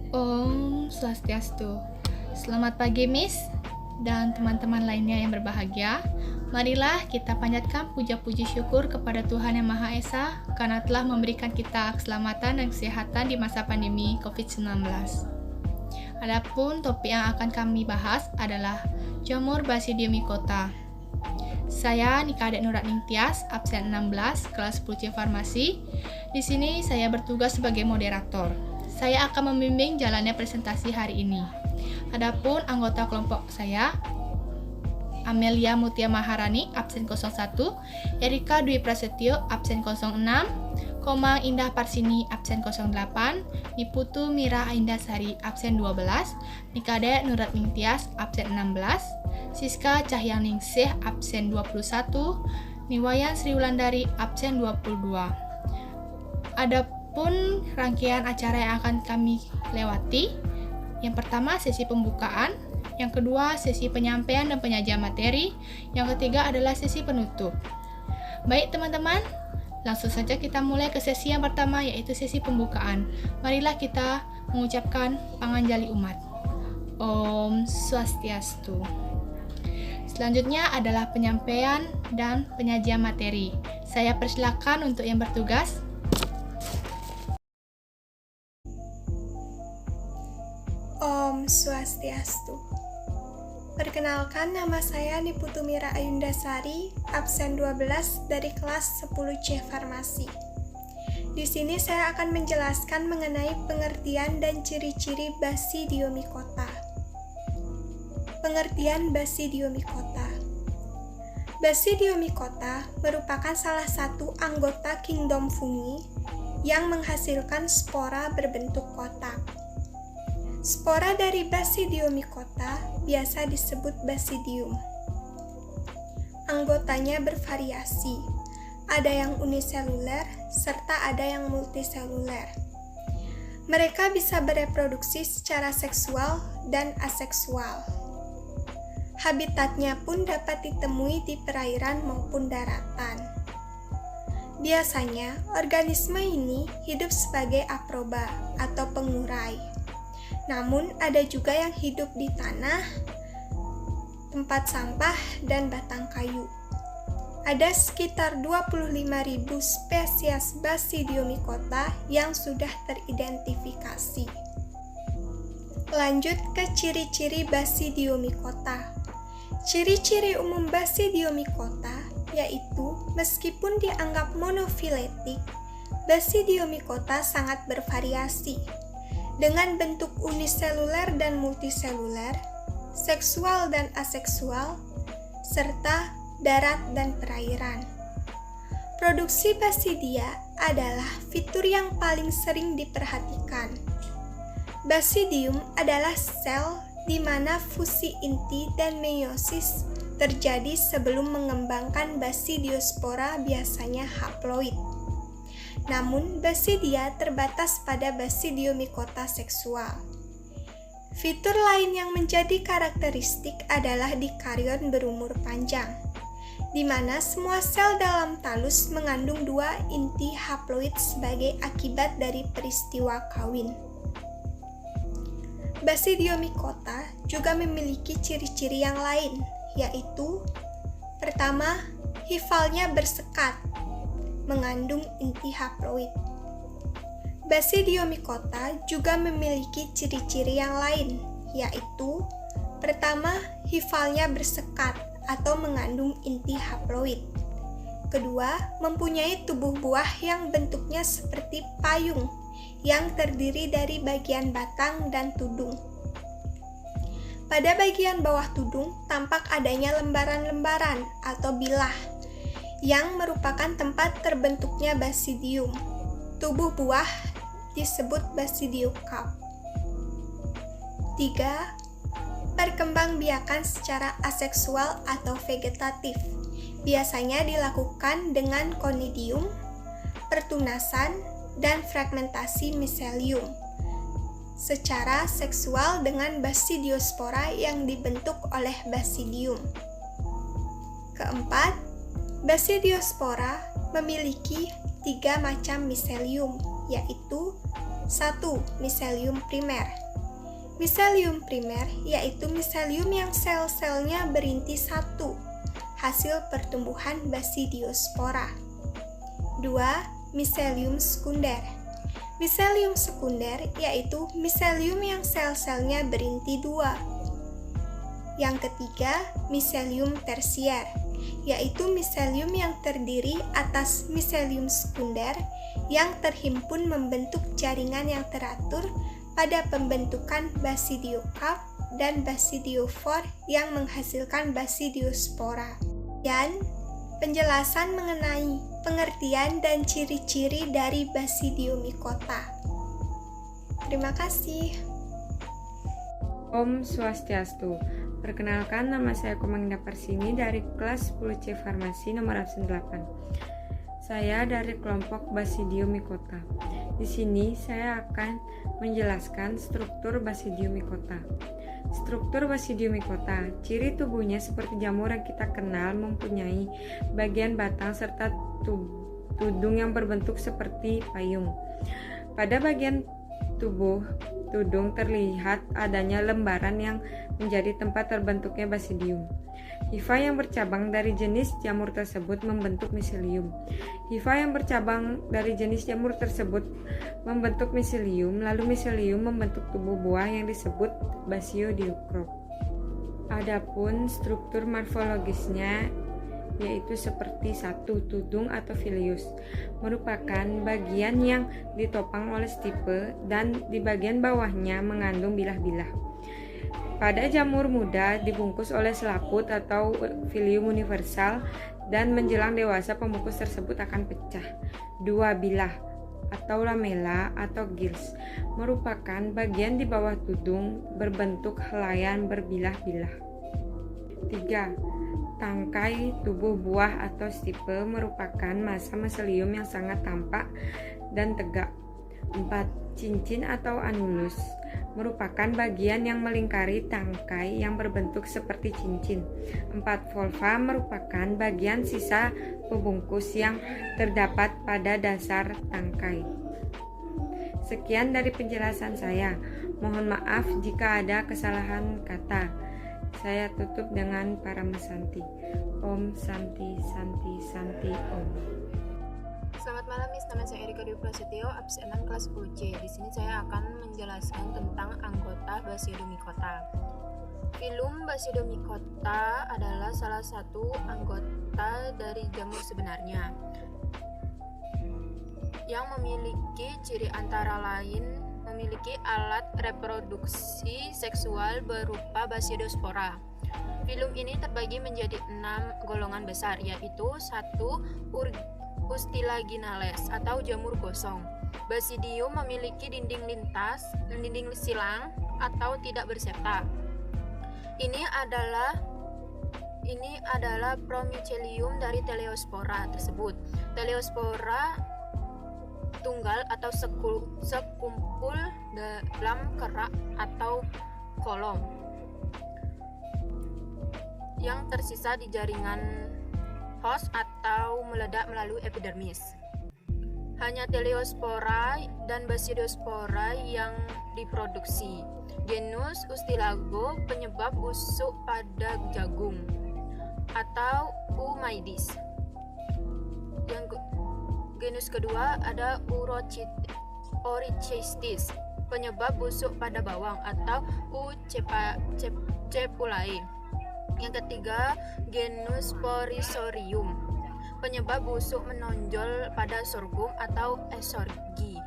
Om Swastiastu. Selamat pagi Miss dan teman-teman lainnya yang berbahagia. Marilah kita panjatkan puja-puji syukur kepada Tuhan Yang Maha Esa karena telah memberikan kita keselamatan dan kesehatan di masa pandemi COVID-19. Adapun topik yang akan kami bahas adalah jamur Basidiomycota. Saya Nika Adek Nuratning Tias, absen 16, kelas 10C Farmasi. Di sini saya bertugas sebagai moderator. Saya akan membimbing jalannya presentasi hari ini. Adapun anggota kelompok saya, Amelia Mutia Maharani, absen 01, Erika Dwi Prasetyo, absen 06, Komang Indah Parsini, absen 08, Niputu Mira Aindasari, absen 12, Nikade Nuratning Tias, absen 16, Siska Cahyangningsih, absen 21, Niwayan Sri Wulandari, absen 22. Adapun rangkaian acara yang akan kami lewati, yang pertama sesi pembukaan, yang kedua sesi penyampaian dan penyajian materi, yang ketiga adalah sesi penutup. Baik teman-teman, langsung saja kita mulai ke sesi yang pertama, yaitu sesi pembukaan. Marilah kita mengucapkan panganjali umat. Om Swastiastu. Selanjutnya adalah penyampaian dan penyajian materi. Saya persilakan untuk yang bertugas. Om Swastiastu. Perkenalkan, nama saya Niputu Mira Ayundasari, absen 12 dari kelas 10C Farmasi. Di sini saya akan menjelaskan mengenai pengertian dan ciri-ciri Basidiomycota. Pengertian Basidiomycota. Basidiomycota merupakan salah satu anggota kingdom fungi yang menghasilkan spora berbentuk kotak. Spora dari Basidiomycota biasa disebut basidium. Anggotanya bervariasi, ada yang uniseluler serta ada yang multiseluler. Mereka bisa bereproduksi secara seksual dan aseksual. Habitatnya pun dapat ditemui di perairan maupun daratan. Biasanya, organisme ini hidup sebagai aproba atau pengurai. Namun, ada juga yang hidup di tanah, tempat sampah, dan batang kayu. Ada sekitar 25.000 spesies Basidiomycota yang sudah teridentifikasi. Lanjut ke ciri-ciri Basidiomycota. Ciri-ciri umum Basidiomycota yaitu meskipun dianggap monofiletik, Basidiomycota sangat bervariasi dengan bentuk uniseluler dan multiseluler, seksual dan aseksual, serta darat dan perairan. Produksi basidia adalah fitur yang paling sering diperhatikan. Basidium adalah sel di mana fusi inti dan meiosis terjadi sebelum mengembangkan basidiospora, biasanya haploid. Namun, basidia terbatas pada Basidiomycota seksual. Fitur lain yang menjadi karakteristik adalah dikarion berumur panjang, di mana semua sel dalam talus mengandung 2 inti haploid sebagai akibat dari peristiwa kawin. Basidiomycota juga memiliki ciri-ciri yang lain, yaitu pertama, hifalnya bersekat, mengandung inti haploid. Basidiomycota juga memiliki ciri-ciri yang lain, yaitu pertama, hifalnya bersekat atau mengandung inti haploid. Kedua, mempunyai tubuh buah yang bentuknya seperti payung yang terdiri dari bagian batang dan tudung. Pada bagian bawah tudung tampak adanya lembaran-lembaran atau bilah yang merupakan tempat terbentuknya basidium. Tubuh buah disebut basidiokarp. 3. Perkembangbiakan secara aseksual atau vegetatif. Biasanya dilakukan dengan konidium, pertunasan, dan fragmentasi miselium secara seksual dengan basidiospora yang dibentuk oleh basidium. Keempat, Basidiospora memiliki 3 macam miselium, yaitu 1. Miselium primer. Miselium primer yaitu miselium yang sel-selnya berinti satu, hasil pertumbuhan Basidiospora. 2. Miselium sekunder. Miselium sekunder yaitu miselium yang sel-selnya berinti dua. Yang ketiga, miselium tersier, yaitu miselium yang terdiri atas miselium sekunder yang terhimpun membentuk jaringan yang teratur pada pembentukan basidiokarp dan basidiofor yang menghasilkan basidiospora. Dan penjelasan mengenai pengertian dan ciri-ciri dari Basidiomycota. Terima kasih. Om Swastiastu. Perkenalkan, nama saya Komangda Persini dari kelas 10C Farmasi nomor absen 8. Saya dari kelompok Basidiomycota. Di sini saya akan menjelaskan struktur Basidiomycota. Struktur Basidiomycota, ciri tubuhnya seperti jamur yang kita kenal, mempunyai bagian batang serta tudung yang berbentuk seperti payung. Pada bagian tubuh tudung terlihat adanya lembaran yang menjadi tempat terbentuknya basidium. Hifa yang bercabang dari jenis jamur tersebut membentuk miselium. Hifa yang bercabang dari jenis jamur tersebut membentuk miselium, lalu miselium membentuk tubuh buah yang disebut basidiokrap. Adapun struktur morfologisnya yaitu seperti 1. Tudung atau filius, merupakan bagian yang ditopang oleh stipe dan di bagian bawahnya mengandung bilah-bilah. Pada jamur muda dibungkus oleh selaput atau filium universal dan menjelang dewasa pembungkus tersebut akan pecah. 2. Bilah atau lamela atau gills, merupakan bagian di bawah tudung berbentuk helaian berbilah-bilah. 3. Tangkai tubuh buah atau stipe merupakan massa miselium yang sangat tampak dan tegak. 4. Cincin atau anulus merupakan bagian yang melingkari tangkai yang berbentuk seperti cincin. 4. Volva merupakan bagian sisa pembungkus yang terdapat pada dasar tangkai. Sekian dari penjelasan saya. Mohon maaf jika ada kesalahan kata. Saya tutup dengan Paramasanti. Om Santi Santi Santi Om. Selamat malam, Miss. Nama saya Erika Dwi Prasetyo, absen 6 kelas 10C. Di sini saya akan menjelaskan tentang anggota Basidiomycota. Filum Basidiomycota adalah salah satu anggota dari jamur sebenarnya yang memiliki ciri antara lain memiliki alat reproduksi seksual berupa Basidiospora. Filum ini terbagi menjadi 6 golongan besar, yaitu 1. Ustilaginales atau jamur gosong. Basidium memiliki dinding silang atau tidak bersepta. Ini adalah promicelium dari Teleospora tersebut. Teleospora tunggal atau sekumpul dalam kerak atau kolom yang tersisa di jaringan host atau meledak melalui epidermis. Hanya Teleospora dan Basidiospora yang diproduksi. Genus Ustilago penyebab busuk pada jagung atau Umaidis. Genus kedua ada Orochestis, penyebab busuk pada bawang atau U. cepulae. Yang ketiga, genus Porissorium, penyebab busuk menonjol pada sorghum atau Esorgi.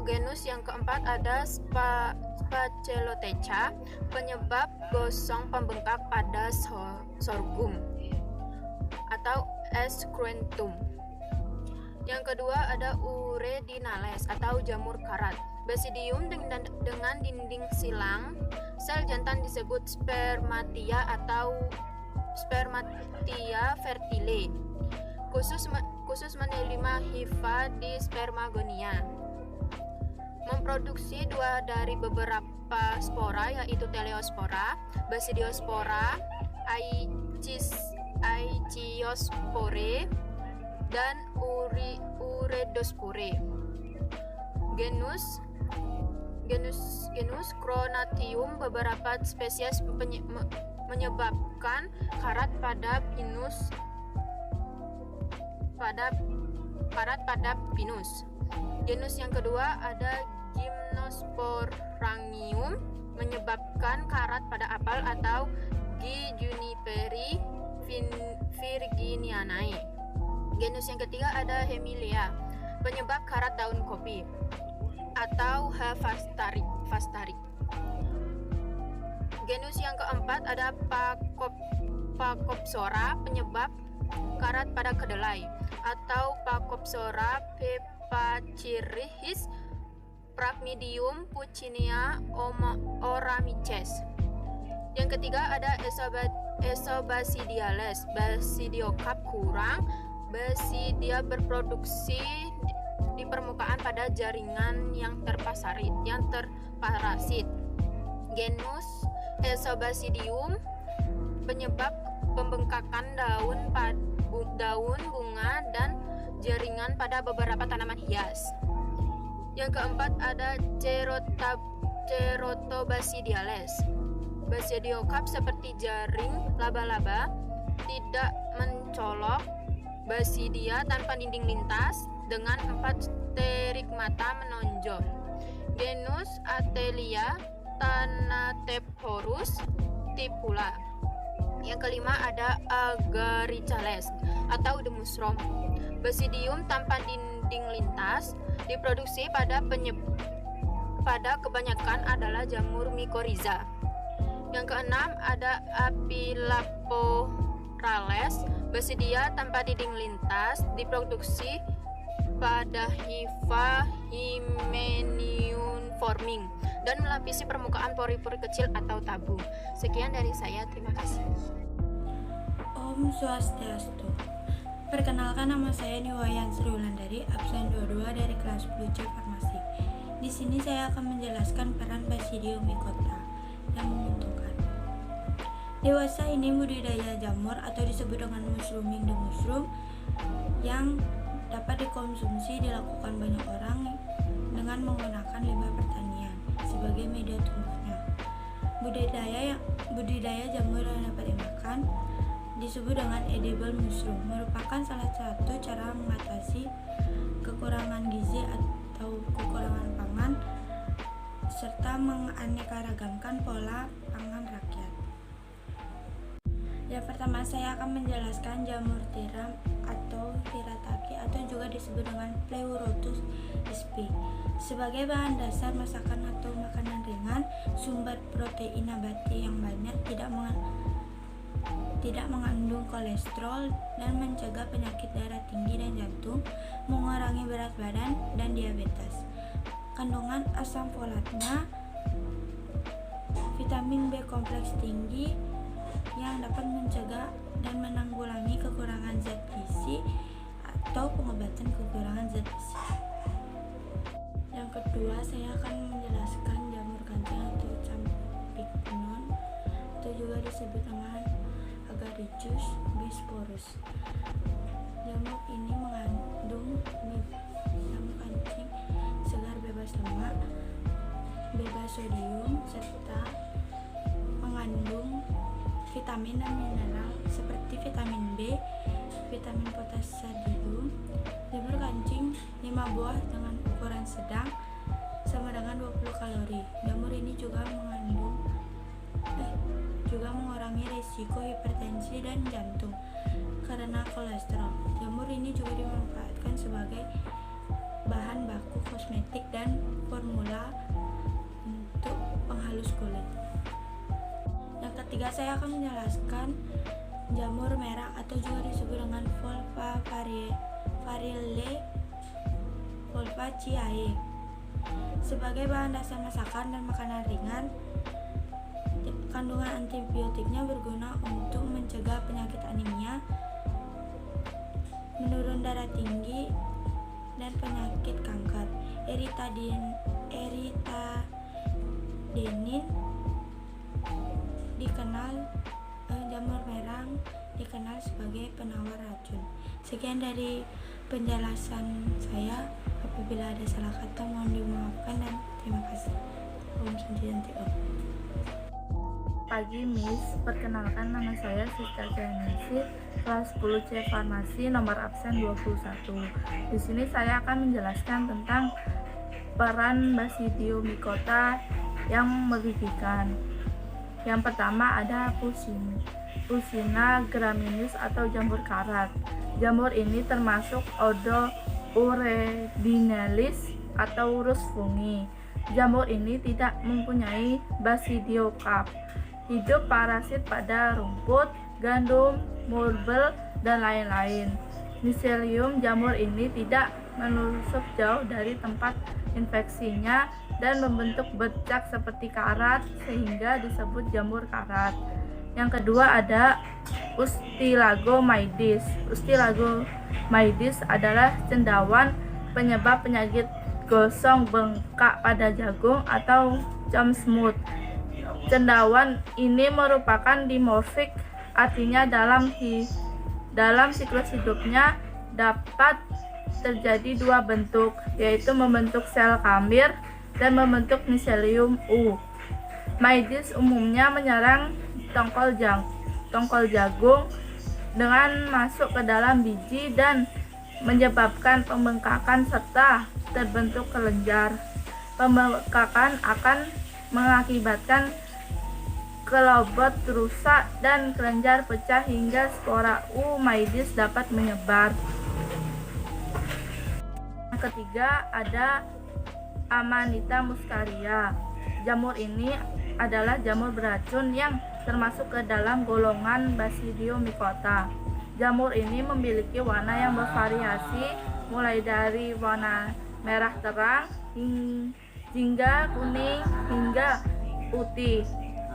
Genus yang keempat ada Spacelotheca, penyebab gosong pembengkak pada sorghum atau Escruentum. Yang kedua ada Uredinales atau jamur karat. Basidium dengan dinding silang. Sel jantan disebut spermatia atau Spermatia fertile. Khusus menerima hifa di Spermagonia. Memproduksi 2 dari beberapa spora, yaitu Teleospora, Basidiospora, Aichiospore, dan Uredospore. genus Cronatium. Beberapa spesies menyebabkan karat pada pinus. Genus yang kedua ada Gymnosporangium, menyebabkan karat pada apel atau G. juniperi virginianae. Genus yang ketiga ada Hemilia, penyebab karat daun kopi atau H. vastarik. Genus yang keempat ada Pacopsora, penyebab karat pada kedelai atau Pacopsora pepachirrhis Phragmidium puccinea oramices. Yang ketiga ada Esobasidiales, Basidiocarp kurang. Basidia berproduksi di permukaan pada jaringan yang terparasit. Genus Esobasidium, penyebab pembengkakan daun, bunga, dan jaringan pada beberapa tanaman hias. Yang keempat ada Cerotobasidiales. Basidiocarp seperti jaring laba-laba, tidak mencolok. Basidia tanpa dinding lintas dengan 4 sterigmata menonjol. Genus Atelia Thanatephorus tipula. Yang kelima ada Agaricales atau The Mushroom. Basidium tanpa dinding lintas, diproduksi pada kebanyakan adalah jamur mycorrhiza. Yang keenam ada Apilaporales, basidia tanpa dinding lintas, diproduksi pada hifa Hymeneium forming dan melapisi permukaan pori-pori kecil atau tabung. Sekian dari saya, terima kasih. Om Swastiastu. Perkenalkan, nama saya Niwayan Sri Wulandari, absen 22 dari kelas 10C Farmasi. Di sini saya akan menjelaskan peran Basidium mycota yang menguntungkan. Dewasa ini budidaya jamur atau disebut dengan mushrooming the mushroom yang dapat dikonsumsi dilakukan banyak orang dengan menggunakan limbah pertanian sebagai media tumbuhnya. Budidaya jamur yang dapat dimakan disebut dengan edible mushroom, merupakan salah satu cara mengatasi kekurangan gizi atau kekurangan pangan serta menganeka-ragamkan pola pangan rakyat. Yang pertama, saya akan menjelaskan jamur tiram atau hirataki atau juga disebut dengan Pleurotus sp. Sebagai bahan dasar masakan atau makanan ringan, sumber protein nabati yang banyak, tidak mengandung kolesterol dan mencegah penyakit darah tinggi dan jantung, mengurangi berat badan dan diabetes. Kandungan asam folatnya, vitamin B kompleks tinggi yang dapat mencegah dan menanggulangi kekurangan zat gizi atau pengobatan kekurangan zat gizi. Yang kedua, saya akan menjelaskan jamur kancing atau Champignon atau juga disebut dengan Agaricus bisporus. Jamur ini mengandung jamur kancing segar bebas lemak, bebas sodium, serta mengandung vitamin dan mineral seperti vitamin B, vitamin potasium. Jamur kancing 5 buah dengan ukuran sedang sama dengan 20 kalori. Jamur ini juga mengurangi risiko hipertensi dan jantung karena kolesterol. Jamur ini juga dimanfaatkan sebagai bahan baku kosmetik dan formula untuk penghalus kulit. Yang ketiga, saya akan menjelaskan jamur merah atau juga disebut dengan Volpa Volpaceae. Sebagai bahan dasar masakan dan makanan ringan, kandungan antibiotiknya berguna untuk mencegah penyakit anemia, menurun darah tinggi, dan penyakit kanker. Erythdinin dikenal jamur merah dikenal sebagai penawar racun. Sekian dari penjelasan saya. Apabila ada salah kata mohon dimaafkan dan terima kasih. Om Santi. Pagi Miss, perkenalkan nama saya Siska Jainisi, kelas 10C Farmasi, nomor absen 21. Di sini saya akan menjelaskan tentang peran Basidiomycota yang merugikan. Yang pertama ada Pusina graminis atau jamur karat. Jamur ini termasuk ordo Uredinalis atau Rus fungi. Jamur ini tidak mempunyai basidiokarp. Hidup parasit pada rumput, gandum, murbel, dan lain-lain. Mycelium jamur ini tidak menusuk jauh dari tempat infeksinya dan membentuk bercak seperti karat sehingga disebut jamur karat. Yang kedua ada Ustilagomydes. Ustilagomydes adalah cendawan penyebab penyakit gosong bengkak pada jagung atau jam smooth. Cendawan ini merupakan dimorfik, artinya dalam siklus hidupnya dapat terjadi dua bentuk, yaitu membentuk sel kamir dan membentuk miselium U. Mydes umumnya menyerang tongkol jagung dengan masuk ke dalam biji dan menyebabkan pembengkakan serta terbentuk kelenjar. Pembengkakan akan mengakibatkan kelobot rusak dan kelenjar pecah hingga spora U. Mydes dapat menyebar. Yang ketiga ada Amanita muscaria. Jamur ini adalah jamur beracun yang termasuk ke dalam golongan Basidiomycota. Jamur ini memiliki warna yang bervariasi mulai dari warna merah terang hingga kuning hingga putih.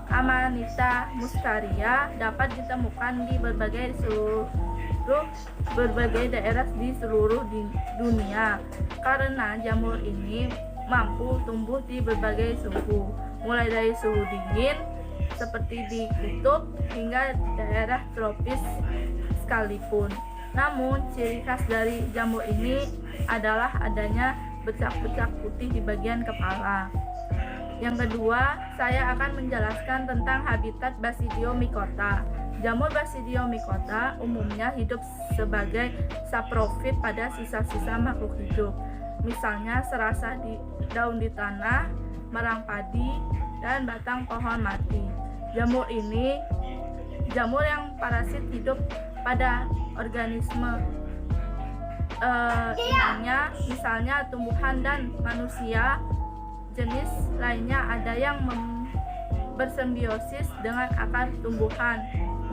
Amanita muscaria dapat ditemukan di berbagai daerah di seluruh dunia karena jamur ini mampu tumbuh di berbagai suhu, mulai dari suhu dingin seperti di kutub hingga daerah tropis sekalipun. Namun ciri khas dari jamur ini adalah adanya bercak-bercak putih di bagian kepala. Yang kedua, saya akan menjelaskan tentang habitat Basidiomycota. Jamur Basidiomycota umumnya hidup sebagai saprofit pada sisa-sisa makhluk hidup. Misalnya serasa daun di tanah, merang padi, dan batang pohon mati. Jamur yang parasit hidup pada organisme inangnya, misalnya tumbuhan dan manusia. Jenis lainnya ada yang bersimbiosis dengan akar tumbuhan,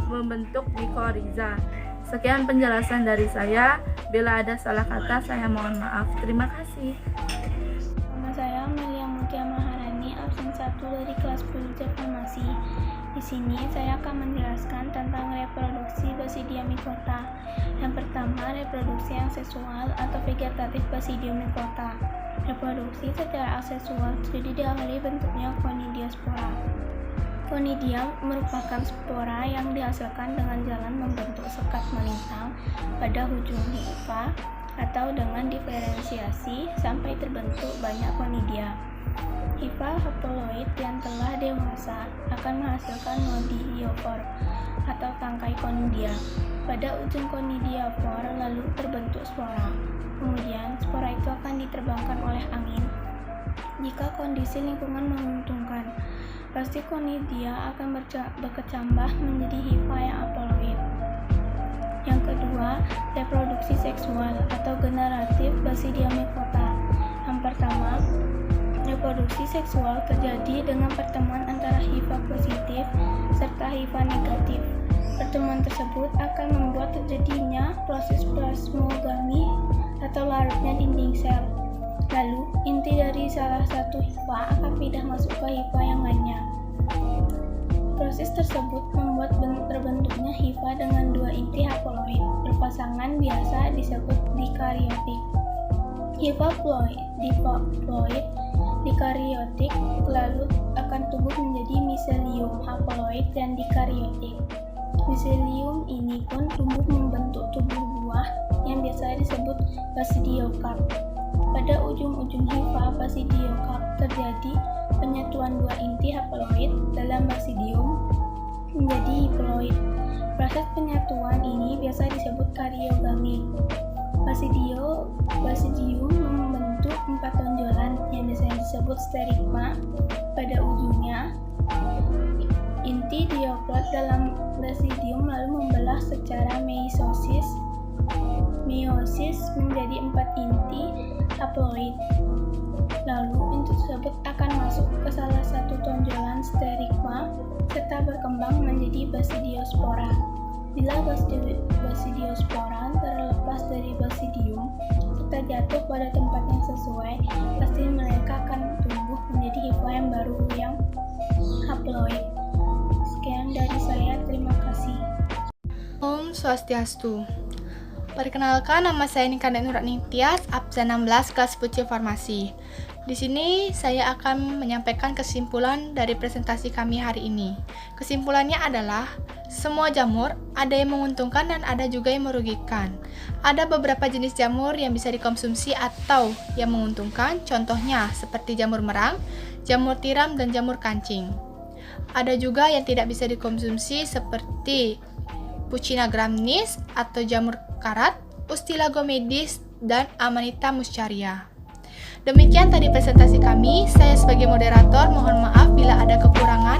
membentuk mikoriza. Sekian penjelasan dari saya. Bila ada salah kata, saya mohon maaf. Terima kasih. Nama saya Melia Mutia Maharani, absen 1 dari kelas 10C Farmasi. Di sini saya akan menjelaskan tentang reproduksi Basidiomycota. Yang pertama, reproduksi yang seksual atau vegetatif Basidiomycota. Reproduksi secara aseksual jadi diawali bentuknya conidiospora. Conidia merupakan spora yang dihasilkan dengan jalan membentuk sekat melintang pada ujung hifa atau dengan diferensiasi sampai terbentuk banyak conidia. Hifa haploid yang telah dewasa akan menghasilkan nodiofor atau tangkai conidia. Pada ujung conidiofor lalu terbentuk spora. Kemudian spora itu akan diterbangkan oleh angin. Jika kondisi lingkungan menguntungkan, pasti conidia akan berkecambah menjadi hifa yang haploid. Yang kedua, reproduksi seksual atau generatif Basidiomycota. Yang pertama, reproduksi seksual terjadi dengan pertemuan antara hifa positif serta hifa negatif. Pertemuan tersebut akan membuat terjadinya proses plasmogami atau larutnya dinding sel. Lalu, inti dari salah satu hifa akan pindah masuk ke hifa yang lainnya. Proses tersebut membuat terbentuknya hifa dengan dua inti haploid berpasangan biasa disebut dikariotik. Hifa diploid dikariotik lalu akan tumbuh menjadi miselium haploid dan dikariotik. Miselium ini pun tumbuh membentuk tubuh buah yang biasa disebut basidiokarp. Pada ujung-ujung hifa basidiokarp terjadi penyatuan dua inti haploid dalam basidium menjadi hiploid. Proses penyatuan ini biasa disebut kariogami. Basidium membentuk 4 tonjolan yang biasanya disebut sterigma. Pada ujungnya, inti dioklot dalam basidium lalu membelah secara meiosis menjadi 4 inti haploid. Lalu inti tersebut akan masuk ke salah satu tonjolan sterigma serta berkembang menjadi basidiospora. Bila basidiospora terlepas dari basidium serta jatuh pada tempat yang sesuai, pasti mereka akan tumbuh menjadi hifa yang baru yang haploid. Sekian dari saya, terima kasih. Om Swastiastu. Perkenalkan, nama saya Nika Dek Nuratning Tias, absen 16 kelas 10C Farmasi. Di sini saya akan menyampaikan kesimpulan dari presentasi kami hari ini. Kesimpulannya adalah semua jamur ada yang menguntungkan dan ada juga yang merugikan. Ada beberapa jenis jamur yang bisa dikonsumsi atau yang menguntungkan, contohnya seperti jamur merang, jamur tiram, dan jamur kancing. Ada juga yang tidak bisa dikonsumsi seperti Pucina graminis atau jamur karat, Ustilagomedis, dan Amanita muscaria. Demikian tadi presentasi kami. Saya sebagai moderator mohon maaf bila ada kekurangan.